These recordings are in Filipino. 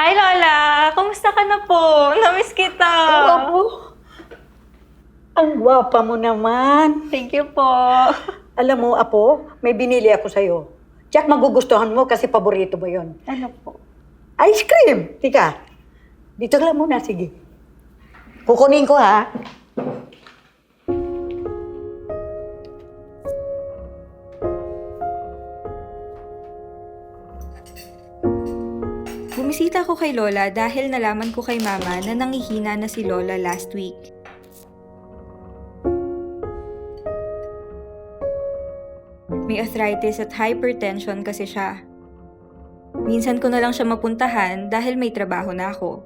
Hi, Lola! Kumusta ka na po? Namiss kita! Apo, ang gwapa mo naman. Thank you po. Alam mo, Apo, may binili ako sa'yo. Tiyak magugustuhan mo kasi paborito mo yon. Ano po? Ice cream! Tika, dito lang muna, sige. Kukunin ko, ha? Bumisita ko kay Lola dahil nalaman ko kay Mama na nangihina na si Lola last week. May arthritis at hypertension kasi siya. Minsan ko na lang siya mapuntahan dahil may trabaho na ako.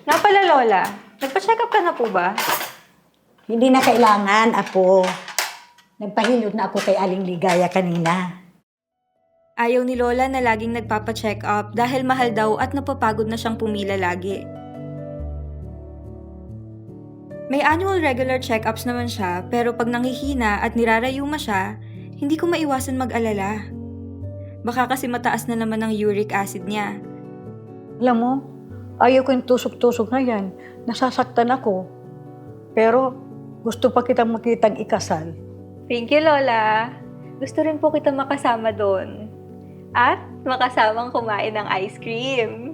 Nga pala, Lola. Nagpa-check up ka na po ba? Hindi na kailangan, Apo. Nagpahilot na ako kay Aling Ligaya kanina. Ayaw ni Lola na laging nagpapa-check up dahil mahal daw at napapagod na siyang pumila lagi. May annual regular check-ups naman siya pero pag nanghihina at nirarayuma siya, hindi ko maiwasan mag-alala. Baka kasi mataas na naman ang uric acid niya. Alam mo, ayaw ko yung tusok-tusok na yan. Nasasaktan ako. Pero gusto pa kitang makitang ikasal. Thank you, Lola. Gusto rin po kita makasama doon. At makasamang kumain ng ice cream.